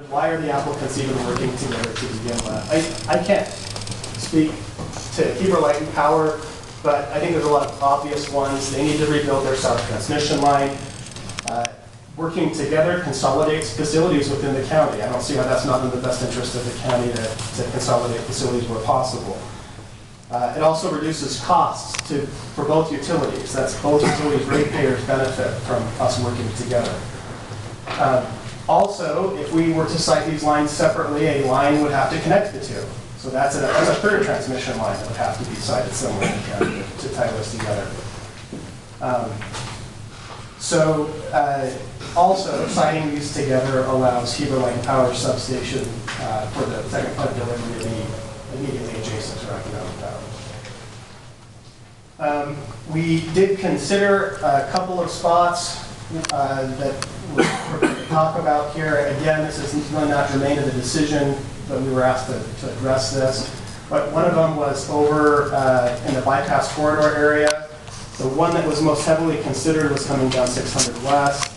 Why are the applicants even working together to begin with? I can't speak to Heber Light Power, but I think there's a lot of obvious ones. They need to rebuild their south transmission line. Working together consolidates facilities within the county. I don't see how that's not in the best interest of the county to consolidate facilities where possible. It also reduces costs for both utilities. That's both utilities ratepayers benefit from us working together. Also, if we were to site these lines separately, a line would have to connect the two. So that's a third transmission line that would have to be sited somewhere in the county to tie those together. Also, siting these together allows Heber Light Power substation for the second plant delivery to be immediately adjacent to economic power. We did consider a couple of spots that we're going to talk about here. Again, this is really not germane to the decision, but we were asked to address this. But one of them was over in the bypass corridor area. The one that was most heavily considered was coming down 600 West.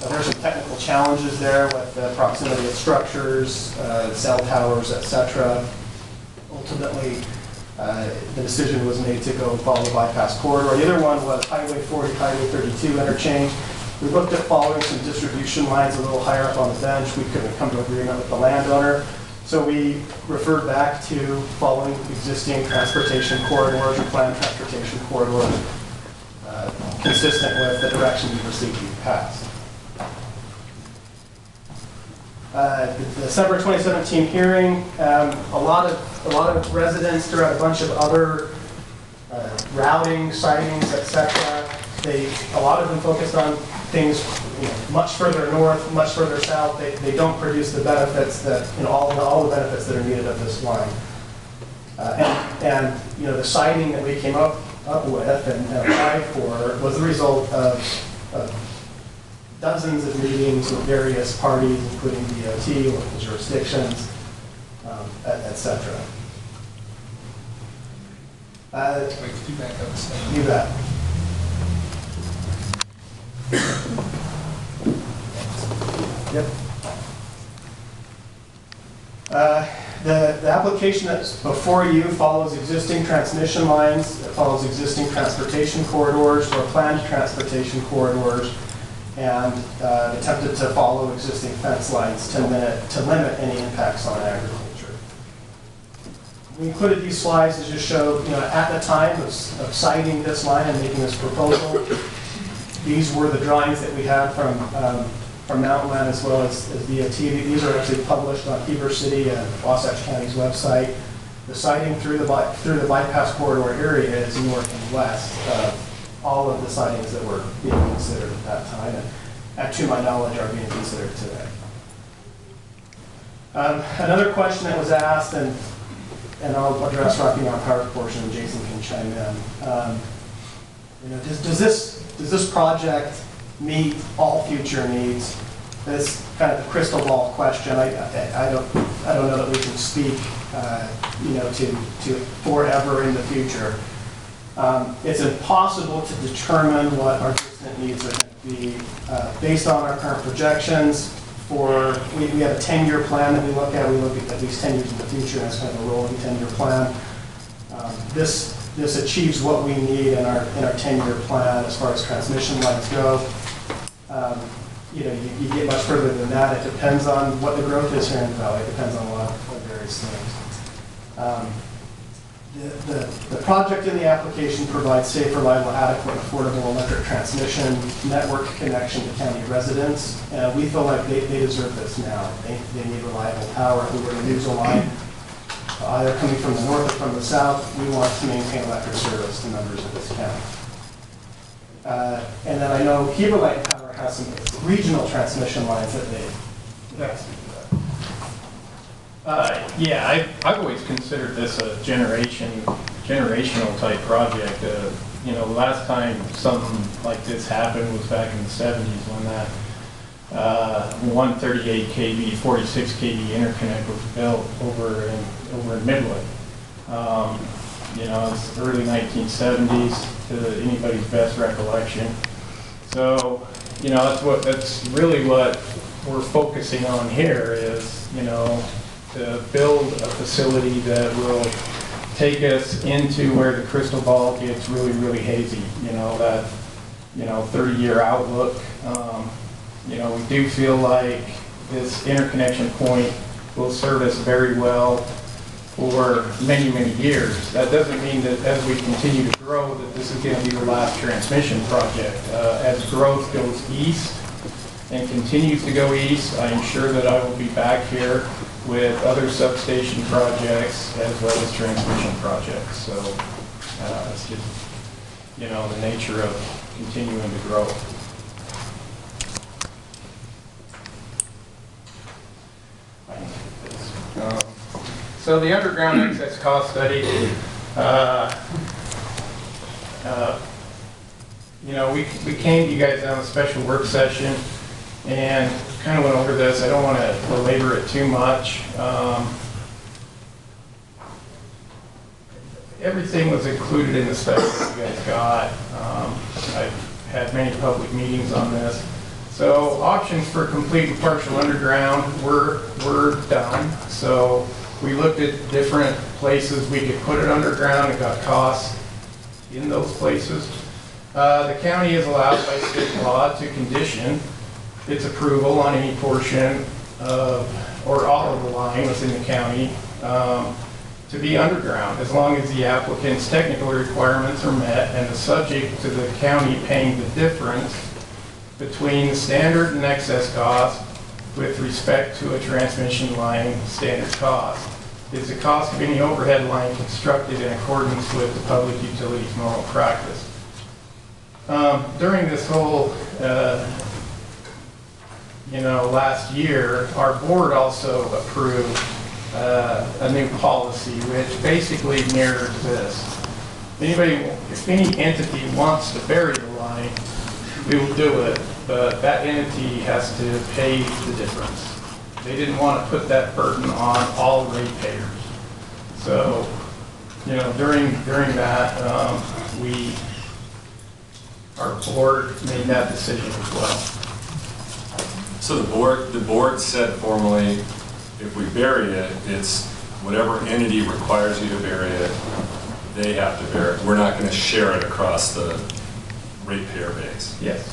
There's some technical challenges there with the proximity of structures, cell towers, etc. Ultimately, the decision was made to go follow the bypass corridor. The other one was Highway 40, Highway 32 interchange. We looked at following some distribution lines a little higher up on the bench. We couldn't come to agreement with the landowner. So we referred back to following existing transportation corridors or planned transportation corridors consistent with the direction we received in the past. The December 2017 hearing, a lot of residents throughout a bunch of other routing, sightings, etc. A lot of them focused on things much further north, much further south. They don't produce the benefits that all the benefits that are needed of this line. And the siting that we came up with and applied for was the result of dozens of meetings with various parties, including DOT, local jurisdictions, etc. Wait, could you back up a second? You bet. Yep. The application that's before you follows existing transmission lines, it follows existing transportation corridors or planned transportation corridors, and attempted to follow existing fence lines to limit any impacts on agriculture. We included these slides to just show, at the time of siting this line and making this proposal, these were the drawings that we had from Mountain Land as well as DOT. These are actually published on Heber City and Wasatch County's website. The siting through the bypass corridor area is north and west of all of the sightings that were being considered at that time, and to my knowledge are being considered today. Another question that was asked, and I'll address Rocky Mountain Power's portion, and Jason can chime in. Does this project meet all future needs? That's kind of the crystal ball question. I don't know that we can speak, to forever in the future. It's impossible to determine what our distant needs are going to be based on our current projections. We have a 10-year plan that we look at. We look at least 10 years in the future, and it's kind of a rolling 10-year plan. This achieves what we need in our 10-year plan as far as transmission lines go. You get much further than that. It depends on what the growth is here in the valley. It depends on a lot of various things. The project in the application provides safe, reliable, adequate, affordable electric transmission network connection to county residents. And we feel like they deserve this now. They need reliable power. If we were to lose a line, either coming from the north or from the south, we want to maintain electric service to members of this county. And then I know Heber Light Power has some regional transmission lines that they yeah, I've always considered this a generational type project. The last time something like this happened was back in the 70s when that 138 kV, 46 kV interconnect was built over in Midway. It's early 1970s to anybody's best recollection. So, that's really what we're focusing on here is, you know, to build a facility that will take us into where the crystal ball gets really, really hazy, you know, that, you know, 30-year outlook. You know, we do feel like this interconnection point will serve us very well for many, many years. That doesn't mean that as we continue to grow that this is going to be the last transmission project. As growth goes east and continues to go east, I am sure that I will be back here with other substation projects as well as transmission projects. So it's just, you know, the nature of continuing to grow. So the underground excess cost study, you know, we came to you guys on a special work session and kind of went over this. I don't want to belabor it too much. Everything was included in the study that you guys got. I've had many public meetings on this. So options for complete and partial underground were done. So we looked at different places we could put it underground and got costs in those places. The county is allowed by state law to condition its approval on any portion of, or all of the line within the county to be underground, as long as the applicant's technical requirements are met and is subject to the county paying the difference between the standard and excess cost with respect to a transmission line standard cost. Is the cost of any overhead line constructed in accordance with the public utilities normal practice? During this whole, you know, last year, our board also approved a new policy which basically mirrors this. If any entity wants to bury the line, we will do it, but that entity has to pay the difference. They didn't want to put that burden on all ratepayers. So, you know, during that, our board made that decision as well. So the board said formally, if we bury it, it's whatever entity requires you to bury it, they have to bear it. We're not going to share it across the ratepayer base. Yes.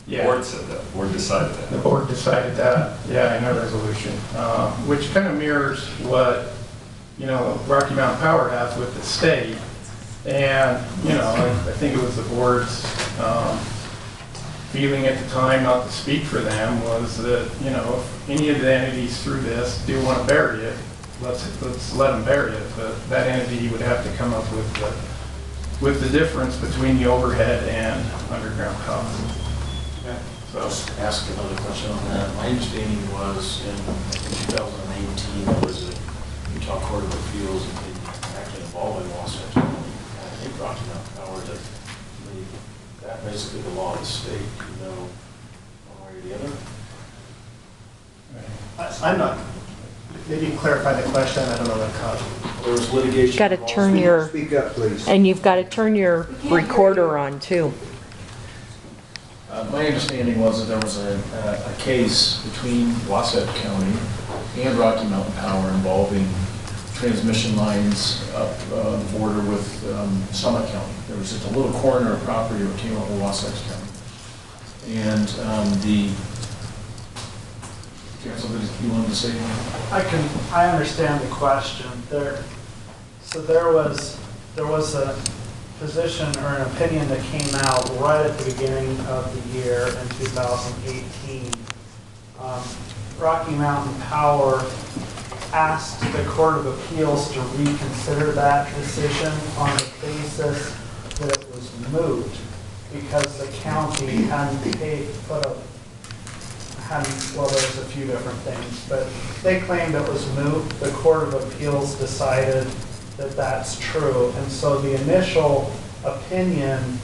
The board said that. The board decided that. The board decided that, yeah, in a resolution, which kind of mirrors what, you know, Rocky Mountain Power has with the state. And, you know, I think it was the board's feeling at the time, not to speak for them, was that, you know, if any of the entities through this do want to bury it, let's let them bury it. But that entity would have to come up with the difference between the overhead and underground costs. Okay. So I'll just ask another question on that. My understanding was in 2018 there was a Utah Court of Appeals actually involving Wasatch County and Rocky Mountain Power that basically the law of the state, you know, one way or the other. I'm not, maybe you can clarify the question. I don't know what caused. There was litigation. You've got to turn your, Speak up, please. and you've got to turn your recorder on too. My understanding was that there was a case between Wasatch County and Rocky Mountain Power involving transmission lines up the border with Summit County. There was just a little corner of property that came up with Wasatch County. And the council, did you want to say anything? I understand the question. There was a position or an opinion that came out right at the beginning of the year in 2018. Rocky Mountain Power asked the Court of Appeals to reconsider that decision on the basis that it was moved because the county hadn't well, there's a few different things, but they claimed it was moved. The Court of Appeals decided that that's true, and so the initial opinion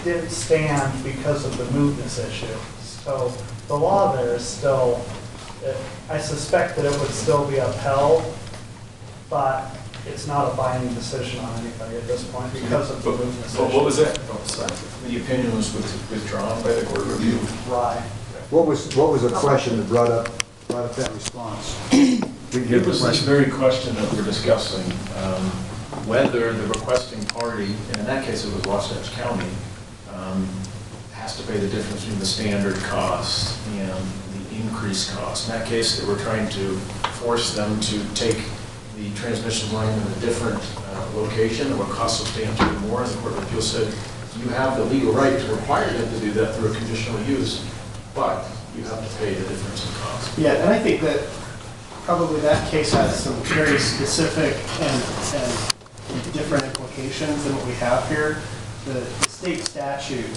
didn't stand because of the mootness issue. So the law there is still, I suspect that it would still be upheld, but it's not a binding decision on anybody at this point because of the mootness issue. What was that? The opinion was withdrawn by the Court of Review. Right. What was the question that brought up that response? It was this very question that we're discussing, whether the requesting party, and in that case it was Wasatch County, has to pay the difference between the standard cost and the increased cost. In that case, they were trying to force them to take the transmission line in a different location that would cost substantially more. And the Court of Appeals said, you have the legal right to require them to do that through a conditional use, but you have to pay the difference in cost. Yeah, and I think that probably that case has some very specific and different implications than what we have here. The state statute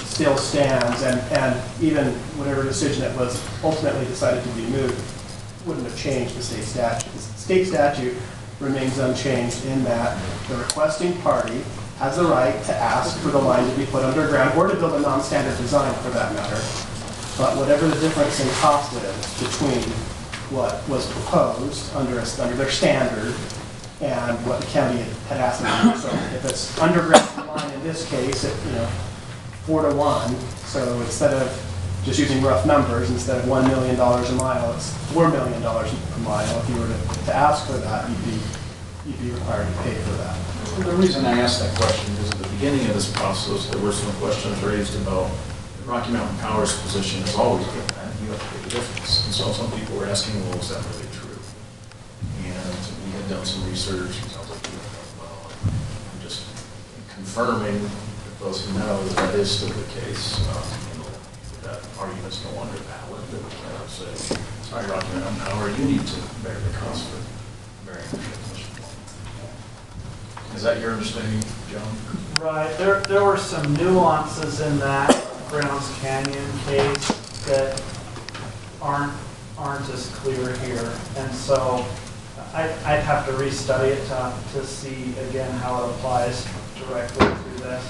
still stands, and even whatever decision that was ultimately decided to be moved wouldn't have changed the state statute. The state statute remains unchanged in that the requesting party has the right to ask for the line to be put underground or to build a non-standard design for that matter. But whatever the difference in cost is between what was proposed under their standard and what the county had asked them to do. So if it's underground line in this case, 4-to-1, so instead of just using rough numbers, instead of $1 million a mile, it's $4 million a mile. If you were to ask for that, you'd be required to pay for that. The reason I asked that question is at the beginning of this process, there were some questions raised about Rocky Mountain Power's position has always been that you have to pay the difference. And so some people were asking, well, is that really true? And we had done some research, and sounds like you know, well, I'm just confirming with those who know that is still the case. That argument's no longer valid. That say, sorry, Rocky Mountain Power, you need to bear the cost for bearing the transmission. Is that your understanding, John? Right, there were some nuances in that Browns Canyon case that aren't as clear here. And so I'd have to restudy it to see again how it applies directly to this.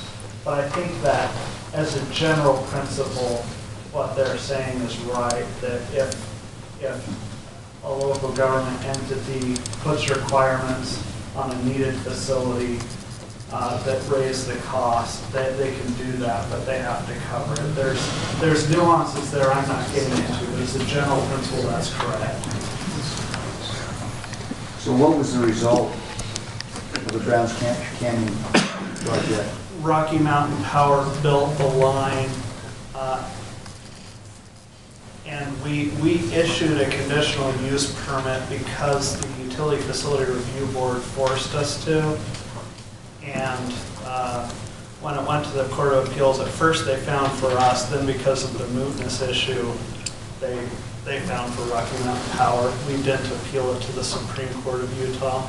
But I think that as a general principle, what they're saying is right, that if a local government entity puts requirements on a needed facility that raise the cost, that they can do that, but they have to cover it. There's nuances there I'm not getting into, but as a general principle, that's correct. So what was the result of the Browns Canyon project? Rocky Mountain Power built the line, and we issued a conditional use permit because the Utility Facility Review Board forced us to. And when it went to the Court of Appeals, at first they found for us, then because of the mootness issue, they found for Rocky Mountain Power. We didn't appeal it to the Supreme Court of Utah.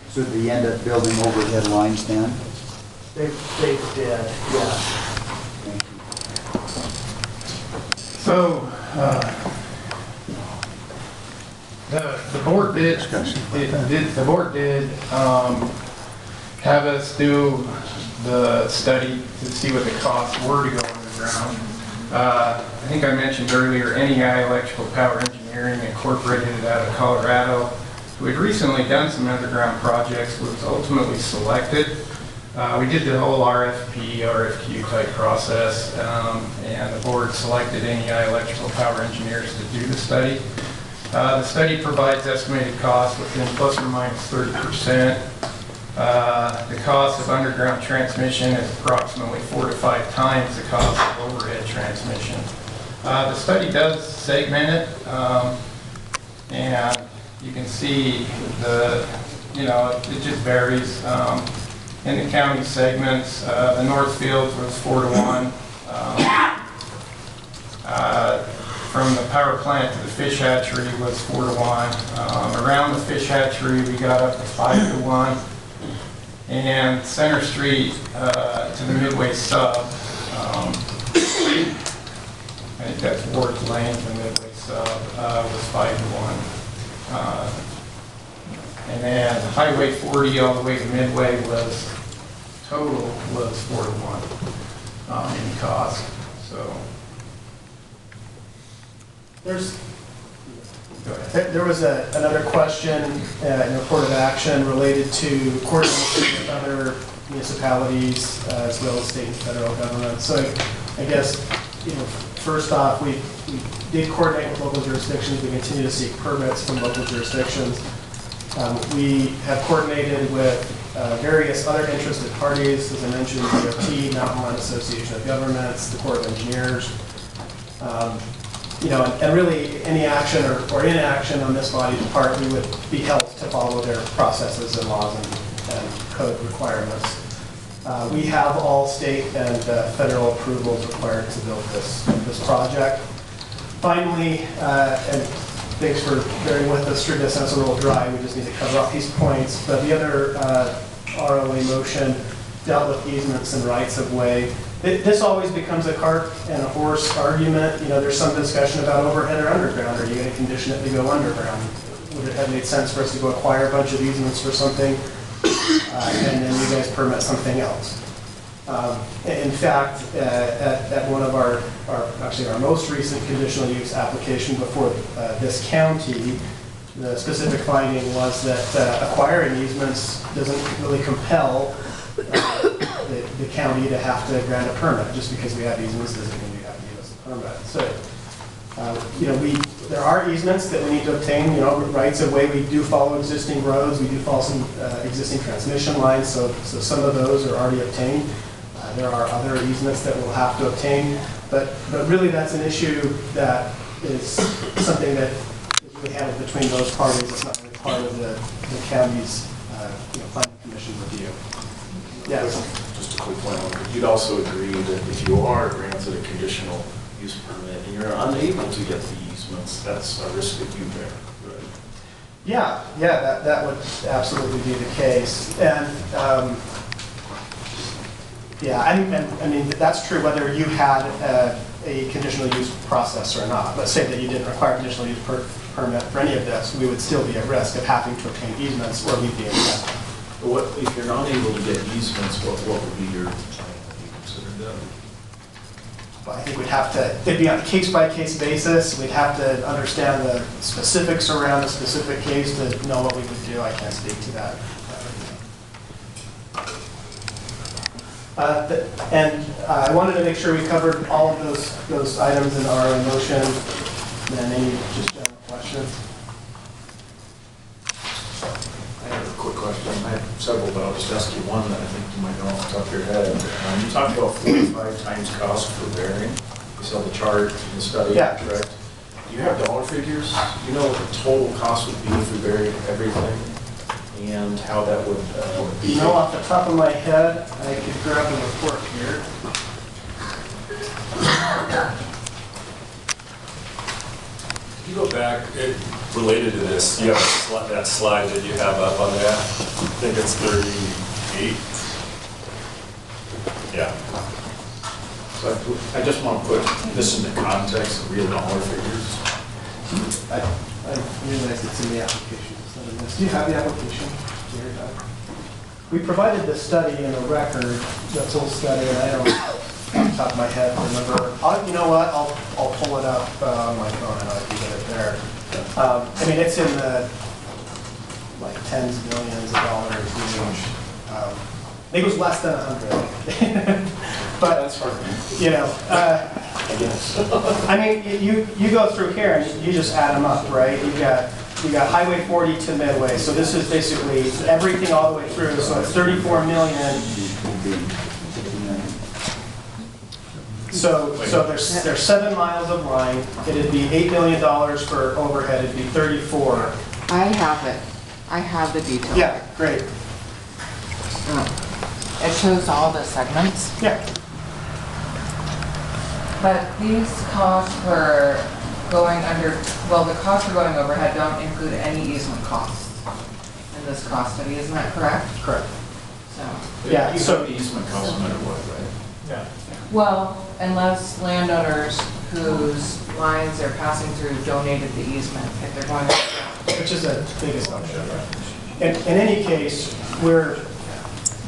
So did they end up building overhead lines then? They did, yes. So, the board did have us do the study to see what the costs were to go underground. I think I mentioned earlier, NEI Electrical Power Engineering Incorporated out of Colorado, who had recently done some underground projects, was ultimately selected. We did the whole RFP, RFQ type process, and the board selected NEI Electrical Power Engineers to do the study. The study provides estimated costs within plus or minus 30%. The cost of underground transmission is approximately 4 to 5 times the cost of overhead transmission. The study does segment it, and you can see it just varies. In the county segments, the Northfield was 4-to-1. From the power plant to the fish hatchery was 4-to-1. Around the fish hatchery, we got up to 5-to-1. And Center Street to the Midway sub, I think that's Ward's Lane to Midway sub, was 5-to-1. And then Highway 40 all the way to Midway was, total was 4-to-1 in cost, so. There was another question in report of action related to coordination with other municipalities as well as state and federal government. So I guess, First off, we did coordinate with local jurisdictions. We continue to seek permits from local jurisdictions. We have coordinated with various other interested parties, as I mentioned, DOT, Mountain Line Association of Governments, the Corps of Engineers. And really any action or inaction on this body's part, we would be held to follow their processes and laws and code requirements. We have all state and federal approvals required to build this project. Finally, and thanks for bearing with us through this, and it's a little dry, we just need to cover off these points, but the other ROA motion dealt with easements and rights of way. This always becomes a cart and a horse argument. There's some discussion about overhead or underground. Are you going to condition it to go underground? Would it have made sense for us to go acquire a bunch of easements for something and then you guys permit something else? In fact, at one of our most recent conditional use application before this county, the specific finding was that acquiring easements doesn't really compel the county to have to grant a permit. Just because we have easements doesn't mean we have to give us a permit. So, there are easements that we need to obtain, rights of way. We do follow existing roads. We do follow some existing transmission lines. So some of those are already obtained. There are other easements that we'll have to obtain. But really that's an issue that is something that is really handled between those parties. It's not really part of the county's planning commission review. Yes. Just a quick point. You'd also agree that if you are granted a conditional use permit and you're unable to get the easements, that's a risk that you bear, right? Yeah, that would absolutely be the case. And I mean, that's true whether you had a conditional use process or not. Let's say that you didn't require a conditional use permit for any of this, we would still be at risk of having to obtain easements or we'd be in risk. What, if you're not able to get easements, what would be your plan? You consider that? Well, I think we'd have to, it'd be on a case-by-case basis. We'd have to understand the specifics around the specific case to know what we would do. I can't speak to that. I wanted to make sure we covered all of those items in our motion. And any just general questions? I have a quick question. I have several, but I'll just ask you one that I think you might know off the top of your head. You talked about 45 times cost for bearing. You saw the chart in the study, yeah. Correct? Do you have dollar figures? Do you know what the total cost would be if we buried everything and how that would be? Off the top of my head, I could grab the report here. If you go back, related to this, you have that slide that you have up on there. I think it's 38. Yeah. So I just want to put this into context, real dollar figures. I realize it's in the application. Do you have the application? We provided the study in a record, the full study, and I don't, off the top of my head, remember. You know what? I'll pull it up on my phone and I can get it there. I mean, it's in the tens of millions of dollars range. I think it was less than 100. But that's hard. I guess. I mean, you go through here and you just add them up, right? You got Highway 40 to Midway, so this is basically everything all the way through. So it's 34 million. So there's 7 miles of line. It'd be $8 million for overhead. It'd be 34. I have it. I have the detail. Yeah, great. It shows all the segments. Yeah. But these costs for going under, well, the costs for going overhead don't include any easement costs in this cost study, isn't that correct? Correct. So. Yeah. So the easement costs no matter what, right? Yeah. Well, unless landowners whose lines are passing through donated the easement, if they're going to. Which is a big assumption. In any case,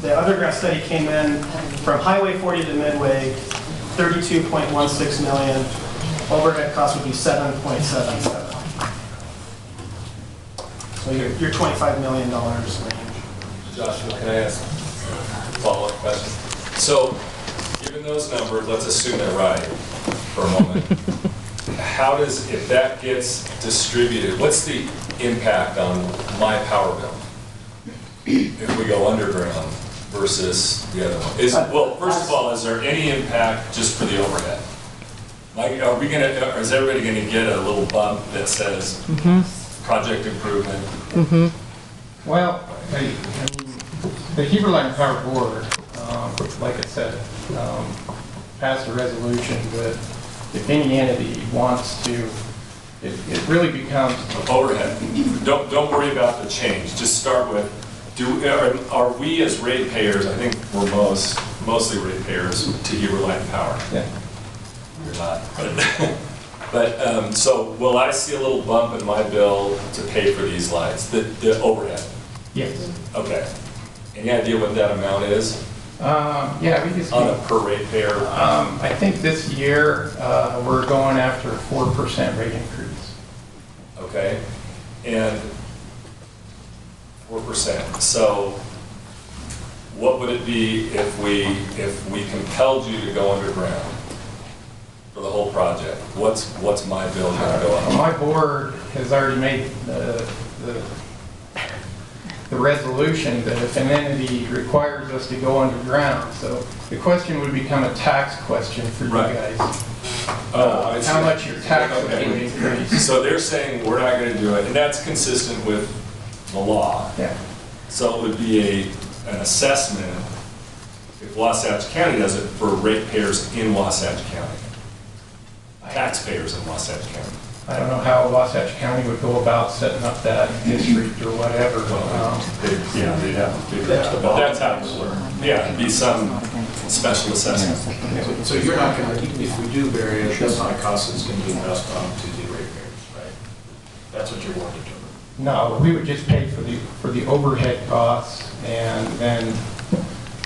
the underground study came in from Highway 40 to Midway, 32.16 million. Overhead cost would be 7.77. So you're $25 million range. Joshua, can I ask a follow-up question? So, given those numbers, let's assume they're right. for a moment. How does, if that gets distributed, what's the impact on my power bill if we go underground versus the other one? Well, first of all, is there any impact just for the overhead? Like, are we gonna, is everybody gonna get a little bump that says project improvement? Well, I mean, the Heber Light Power Board, like I said, passed a resolution that if any entity wants to, it really becomes Overhead. Don't worry about the change. Just start with, are we as ratepayers, I think we're mostly ratepayers to Heber Light Power. Yeah. You're not. But so will I see a little bump in my bill to pay for these lights, the overhead? Yes. Okay. Any idea what that amount is Yeah, we just. on a per ratepayer? I think this year, we're going after a 4% rate increase. Okay. And 4%. So what would it be if we compelled you to go underground for the whole project? What's my bill going to go up? My board has already made the resolution that if an entity requires us to go underground, so the question would become a tax question for you Right. guys. Oh, I see. How much your tax Okay. would increase. So they're saying we're not going to do it, and that's consistent with the law. Yeah. So it would be an assessment if Wasatch County does it for ratepayers in Wasatch County, taxpayers in Wasatch County. I don't know how Wasatch County would go about setting up that district or whatever. Yeah, they'd have to figure it out, but that's how it would work. Yeah, it'd be some special assessment. So you're not gonna, if we do bury it, that's not a cost that's gonna be passed on to the ratepayers, right? That's what you're wanting to do. No, we would just pay for the overhead costs, and then,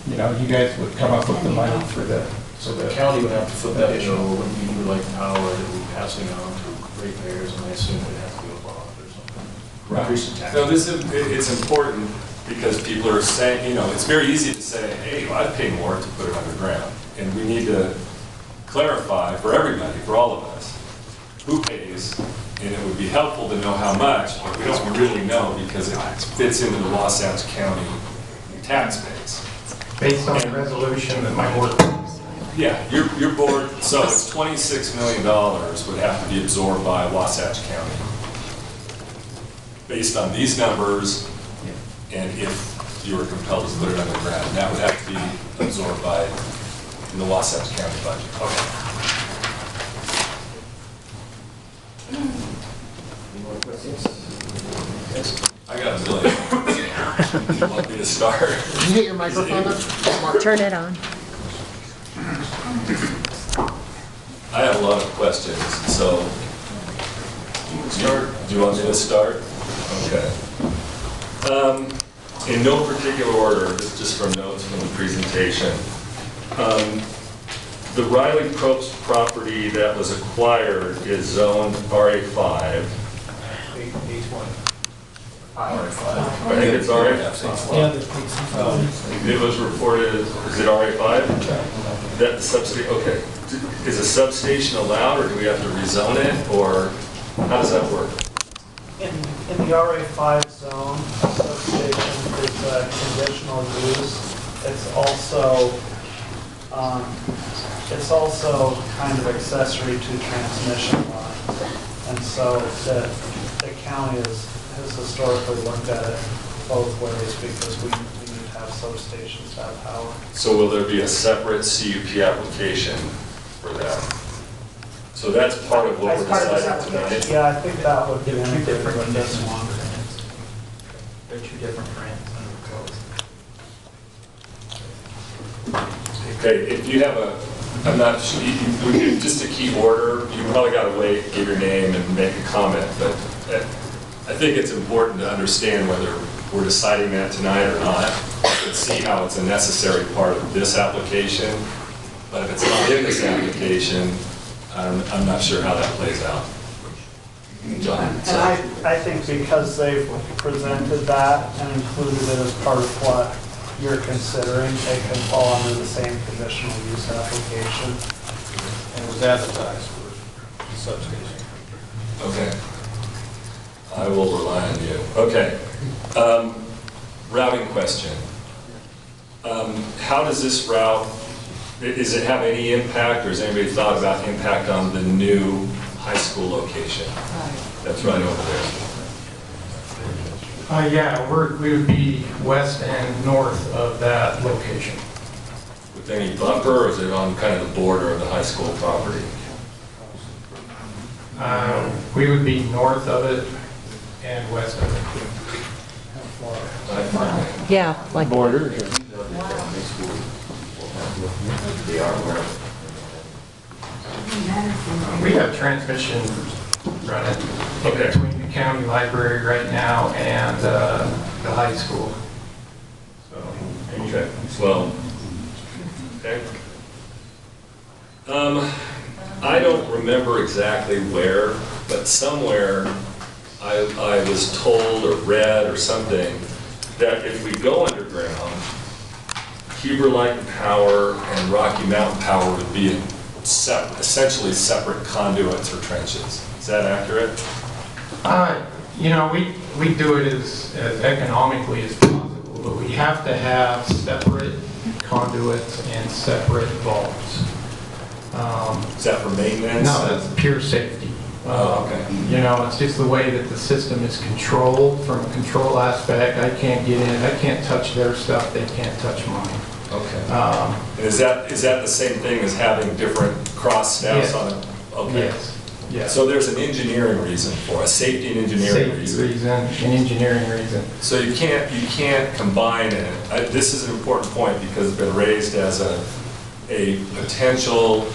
you know, you guys would come up with the money for the. So the county would have to foot that bill when we do like power that we're passing on to ratepayers, and I assume it has to be a bond or something. Right. Increase the tax. No, it's important because people are saying, you know, it's very easy to say, hey, well, I'd pay more to put it underground. And we need to clarify for everybody, for all of us, who pays, and it would be helpful to know how much, but we don't really know because it fits into the Wasatch County tax base. Based on the resolution that my board. Yeah, your board, so it's $26 million would have to be absorbed by Wasatch County. Based on these numbers, and if you were compelled to put it underground, that would have to be absorbed by in the Wasatch County budget. Okay. Any more questions? I got a million. You want me to start? Did you get your microphone up? Turn it on. I have a lot of questions, so do you want me to start? Okay. In no particular order, this is just from notes from the presentation. The Riley Probst property that was acquired is zoned RA5. I think it's RA5. It was reported, is it RA5? That the substation, okay. Is a substation allowed, or do we have to rezone it, or how does that work? In the RA5 zone, a substation is a conditional use. It's also kind of accessory to transmission lines. And so the county has historically looked at it both ways because we need to have substations to have power. So will there be a separate CUP application for that? So that's part of what we're deciding tonight? Yeah, I think that would be integrated with this one. They're two different grants under code. Okay, if you have I'm not, just to keep order, you probably got to wait, give your name and make a comment, but I think it's important to understand whether we're deciding that tonight or not, and see how it's a necessary part of this application. But if it's not in this application, I'm not sure how that plays out. John? And I think because they've presented that and included it as part of what you're considering, they can fall under the same conditional use application. And was advertised for the substation. Okay. I will rely on you. Okay. Routing question. How does this route, does it have any impact, or has anybody thought about impact on the new high school location? That's right over there. Yeah, we would be west and north of that location. With any buffer, or is it on kind of the border of the high school property? We would be north of it and west of it. Yeah, like, We have transmission running Okay. between the county library right now and the high school. So, Okay, well, okay. I don't remember exactly where, but somewhere I was told or read or something that if we go underground, Heber Light Power and Rocky Mountain Power would be in essentially separate conduits or trenches. Is that accurate? you know, we do it as economically as possible, but we have to have separate conduits and separate vaults. Is that for maintenance? No, that's pure safety. Oh, okay. You know, it's just the way that the system is controlled from a control aspect. I can't get in, I can't touch their stuff, they can't touch mine. Okay. And is that the same thing as having different cross staffs Yes. on it? Okay. Yes, yes. So there's an engineering reason for a safety and engineering Safety reason. reason, an engineering reason. So you can't combine it. This is an important point because it's been raised as a potential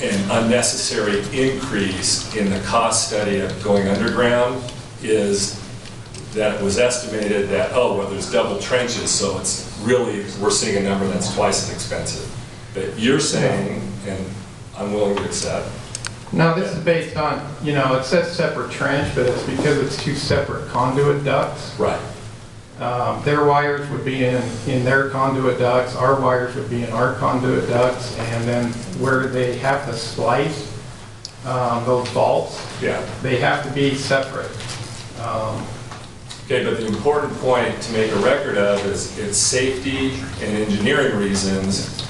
and unnecessary increase in the cost study of going underground is that it was estimated that, oh, well, there's double trenches, so it's really, we're seeing a number that's twice as expensive. But you're saying, and I'm willing to accept. No, this is based on, you know, it says separate trench, but it's because it's two separate conduit ducts. Right. Their wires would be in their conduit ducts, our wires would be in our conduit ducts, and then where they have to splice those vaults, Yeah. they have to be separate. Okay, but the important point to make a record of is it's safety and engineering reasons,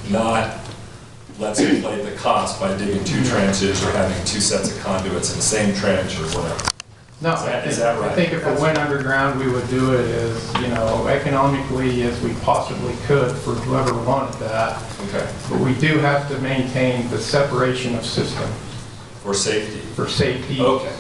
not let's inflate the cost by digging two trenches or having two sets of conduits in the same trench or whatever. No, Is that right? I think if it went underground, we would do it as, you know, economically as we possibly could for whoever wanted that. Okay, But we do have to maintain the separation of system for safety. for safety. Okay.